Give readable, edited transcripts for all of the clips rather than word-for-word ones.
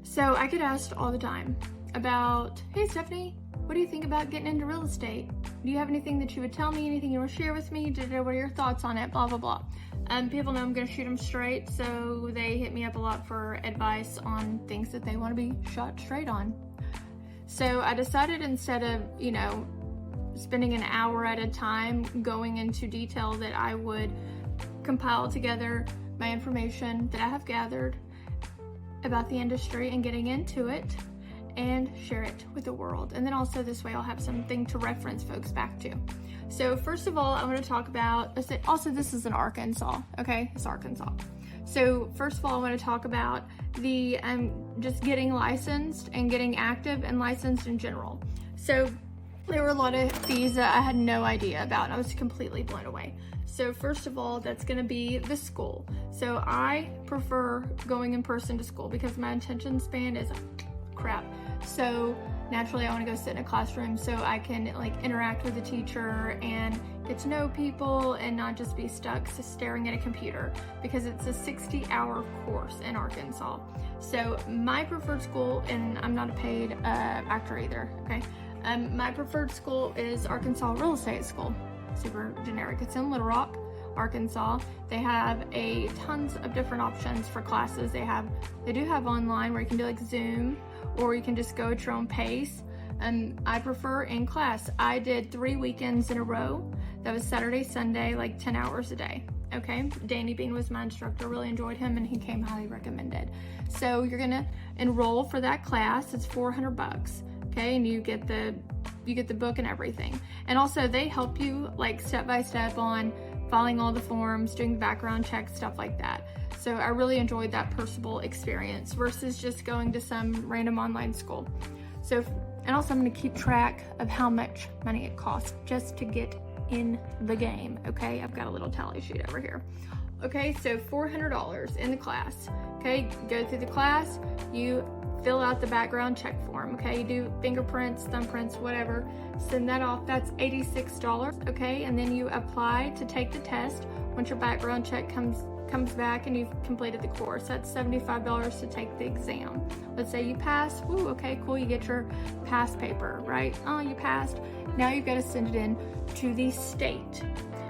So I get asked all the time about, hey Stephanie, what do you think about getting into real estate? Do you have anything that you would tell me, anything you want to share with me? What are your thoughts on it? Blah, blah, blah. People know I'm going to shoot them straight, so they hit me up a lot for advice on things that they want to be shot straight on. So I decided, instead of, spending an hour at a time going into detail, that I would compile together my information that I have gathered about the industry and getting into it, and share it with the world. And then also this way I'll have something to reference folks back to. So first of all, I want to talk about, also this is in Arkansas, okay? It's Arkansas. So first of all, I want to talk about the just getting licensed and getting active and licensed in general. So there were a lot of fees that I had no idea about, and I was completely blown away. So first of all, that's going to be the school. So I prefer going in person to school because my attention span is crap. So naturally I want to go sit in a classroom so I can interact with the teacher and get to know people and not just be stuck staring at a computer, because it's a 60-hour course in Arkansas. So my preferred school, and I'm not a paid actor either, okay? My preferred school is Arkansas Real Estate School. Super generic. It's in Little Rock, Arkansas. They have tons of different options for classes. They do have online where you can do Zoom, or you can just go at your own pace. I prefer in class. I did 3 weekends in a row. That was Saturday, Sunday, 10 hours a day. Okay, Danny Bean was my instructor. Really enjoyed him, and he came highly recommended. So you're gonna enroll for that class. It's $400. Okay, and you get the book and everything. And also they help you step by step on filing all the forms, doing the background checks, stuff like that. So I really enjoyed that personable experience versus just going to some random online school. So, and also I'm gonna keep track of how much money it costs just to get in the game, okay? I've got a little tally sheet over here. Okay, so $400 in the class. Okay, go through the class, you fill out the background check form, okay? You do fingerprints, thumbprints, whatever, send that off. That's $86, okay? And then you apply to take the test. Once your background check comes back and you've completed the course, that's $75 to take the exam. Let's say you pass, woo, okay, cool, you get your pass paper, right? Oh, you passed. Now you've got to send it in to the state.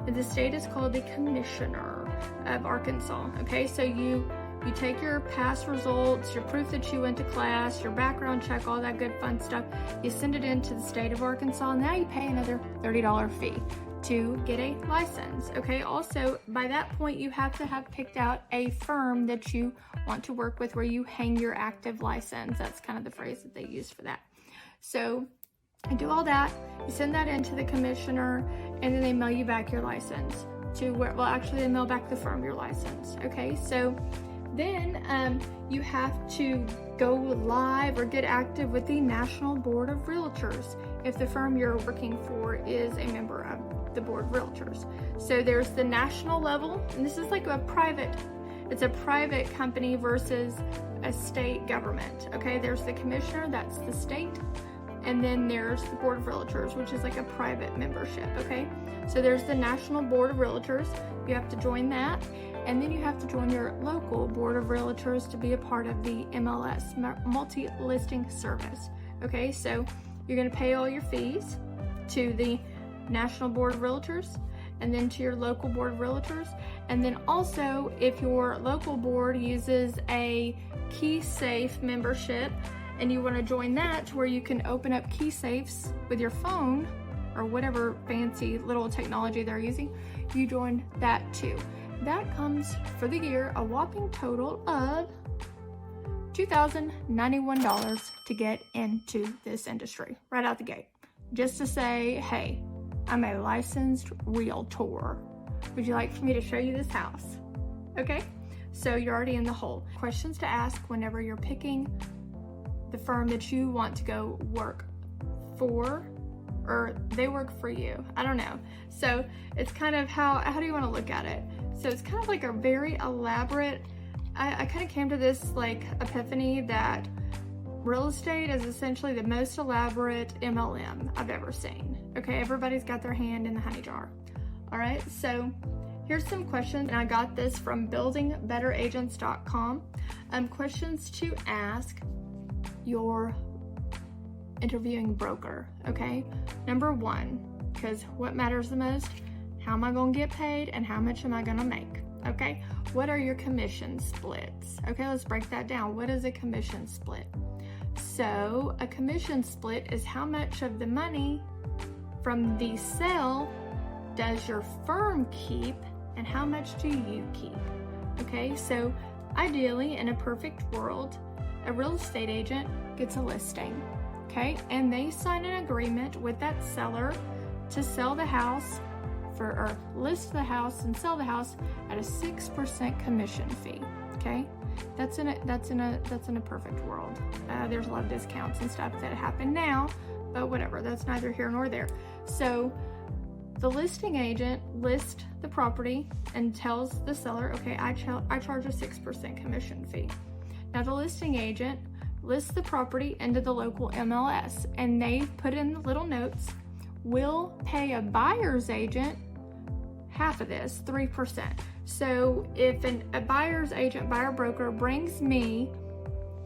And the state is called the Commissioner of Arkansas, okay? So you take your past results, your proof that you went to class, your background check, all that good fun stuff. You send it into the state of Arkansas, and now you pay another $30 fee to get a license, okay? Also, by that point, you have to have picked out a firm that you want to work with where you hang your active license. That's kind of the phrase that they use for that. So you do all that, you send that into the commissioner, and then they mail you back your license to where, well, actually they mail back the firm your license, okay? So then you have to go live or get active with the National Board of Realtors if the firm you're working for is a member of the Board of Realtors. So there's the national level, and this is it's a private company versus a state government, okay? There's the commissioner, that's the state, and then there's the Board of Realtors, which is a private membership, okay? So there's the National Board of Realtors. You have to join that. And then you have to join your local Board of Realtors to be a part of the MLS, Multi-Listing Service. Okay, so you're gonna pay all your fees to the National Board of Realtors and then to your local Board of Realtors. And then also, if your local board uses a key safe membership and you wanna join that to where you can open up key safes with your phone or whatever fancy little technology they're using, you join that too. That comes for the year a whopping total of $2,091 to get into this industry right out the gate. Just to say, hey, I'm a licensed realtor. Would you like for me to show you this house? Okay, so you're already in the hole. Questions to ask whenever you're picking the firm that you want to go work for, or they work for you. I don't know. So it's kind of how do you want to look at it? So it's kind of a very elaborate, I kind of came to this epiphany that real estate is essentially the most elaborate MLM I've ever seen. Okay, everybody's got their hand in the honey jar. All right, so here's some questions, and I got this from buildingbetteragents.com. Questions to ask your interviewing broker, okay? Number one, because what matters the most? How am I going to get paid and how much am I going to make? Okay, what are your commission splits? Okay, let's break that down. What is a commission split? So a commission split is how much of the money from the sale does your firm keep and how much do you keep? Okay, so ideally in a perfect world, a real estate agent gets a listing, okay? And they sign an agreement with that seller to sell the house or list the house and sell the house at a 6% commission fee. Okay, that's in a perfect world. There's a lot of discounts and stuff that happen now, but whatever. That's neither here nor there. So the listing agent lists the property and tells the seller, okay, I charge a 6% commission fee. Now the listing agent lists the property into the local MLS, and they put in the little notes. Will pay a buyer's agent half of this, 3%. So if a buyer's agent, buyer broker brings me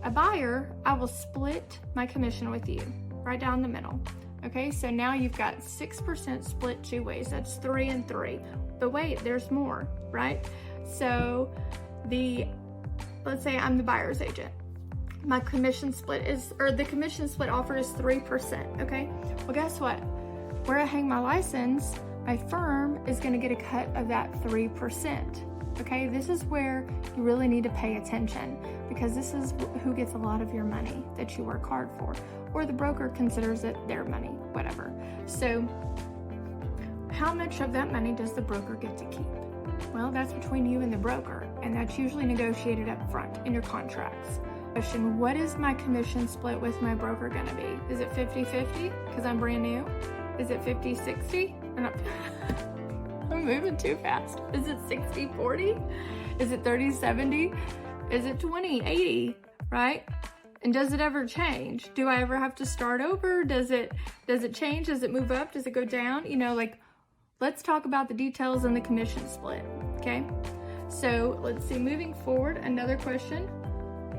a buyer, I will split my commission with you right down the middle. Okay, so now you've got 6% split two ways. That's 3 and 3. But wait, there's more, right? So let's say I'm the buyer's agent. My commission split the commission split offer is 3%, okay? Well, guess what? Where I hang my license, my firm is going to get a cut of that 3%. Okay, this is where you really need to pay attention, because this is who gets a lot of your money that you work hard for, or the broker considers it their money, whatever. So how much of that money does the broker get to keep? Well, that's between you and the broker, and that's usually negotiated up front in your contracts. Question, what is my commission split with my broker going to be? Is it 50-50 because I'm brand new? Is it 50-60? I'm moving too fast. Is it 60-40? Is it 30-70? Is it 20-80? Right? And does it ever change? Do I ever have to start over? Does it change? Does it move up? Does it go down? You know, like, let's talk about the details in the commission split. Okay? So let's see, moving forward, another question.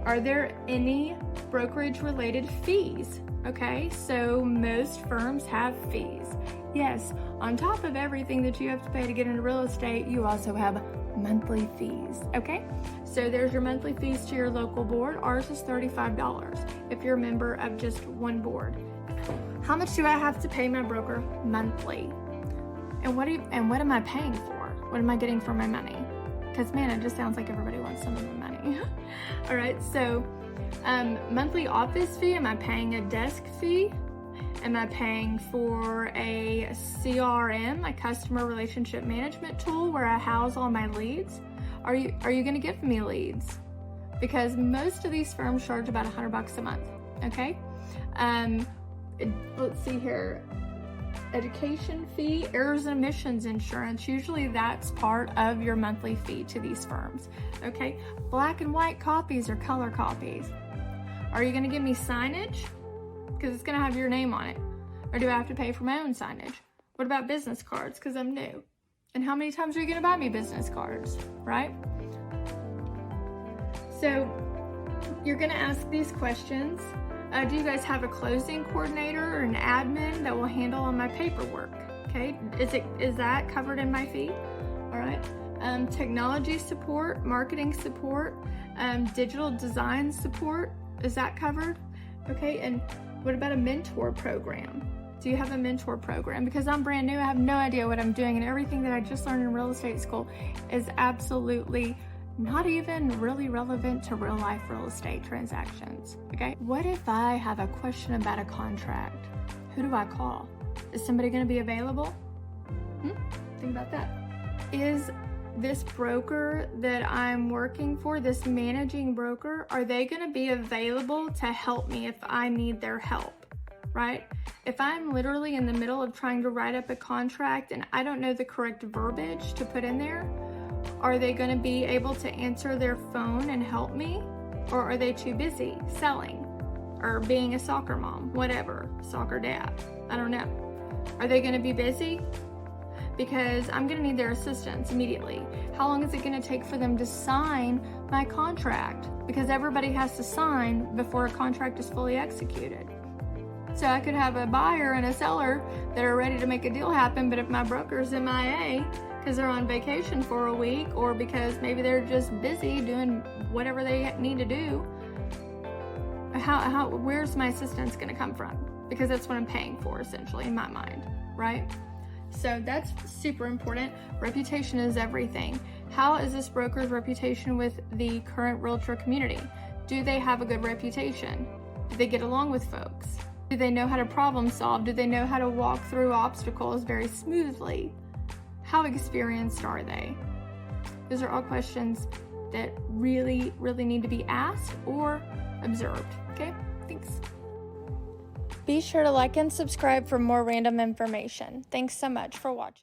Are there any brokerage related fees? Okay, so most firms have fees. Yes, on top of everything that you have to pay to get into real estate, you also have monthly fees, okay? So there's your monthly fees to your local board. Ours is $35 if you're a member of just one board. How much do I have to pay my broker monthly? And what am I paying for? What am I getting for my money? Because man, it just sounds like everybody wants some of my money. All right, so monthly office fee, am I paying a desk fee? Am I paying for a CRM, a customer relationship management tool, where I house all my leads? Are you going to give me leads? Because most of these firms charge about $100 a month. Okay. Let's see here. Education fee, errors and omissions insurance. Usually that's part of your monthly fee to these firms. Okay. Black and white copies or color copies. Are you going to give me signage? Because it's going to have your name on it. Or do I have to pay for my own signage? What about business cards? Because I'm new. And how many times are you going to buy me business cards? Right? So you're going to ask these questions. Do you guys have a closing coordinator or an admin that will handle all my paperwork? Okay. Is that covered in my fee? All right. Technology support, marketing support, digital design support. Is that covered? Okay. And what about a mentor program? Do you have a mentor program? Because I'm brand new, I have no idea what I'm doing, and everything that I just learned in real estate school is absolutely not even really relevant to real life real estate transactions. Okay. What if I have a question about a contract? Who do I call? Is somebody going to be available? Think about that. Is this broker that I'm working for, this managing broker, are they going to be available to help me if I need their help? Right? If I'm literally in the middle of trying to write up a contract and I don't know the correct verbiage to put in there, are they going to be able to answer their phone and help me? Or are they too busy selling or being a soccer mom, whatever, soccer dad? I don't know. Are they going to be busy? because I'm gonna need their assistance immediately. How long is it gonna take for them to sign my contract? Because everybody has to sign before a contract is fully executed. So I could have a buyer and a seller that are ready to make a deal happen, but if my broker's MIA because they're on vacation for a week, or because maybe they're just busy doing whatever they need to do, where's my assistance gonna come from? Because that's what I'm paying for, essentially, in my mind, right? So that's super important. Reputation is everything. How is this broker's reputation with the current realtor community? Do they have a good reputation? Do they get along with folks? Do they know how to problem solve? Do they know how to walk through obstacles very smoothly? How experienced are they? Those are all questions that really, really need to be asked or observed. Okay, thanks. Be sure to like and subscribe for more random information. Thanks so much for watching.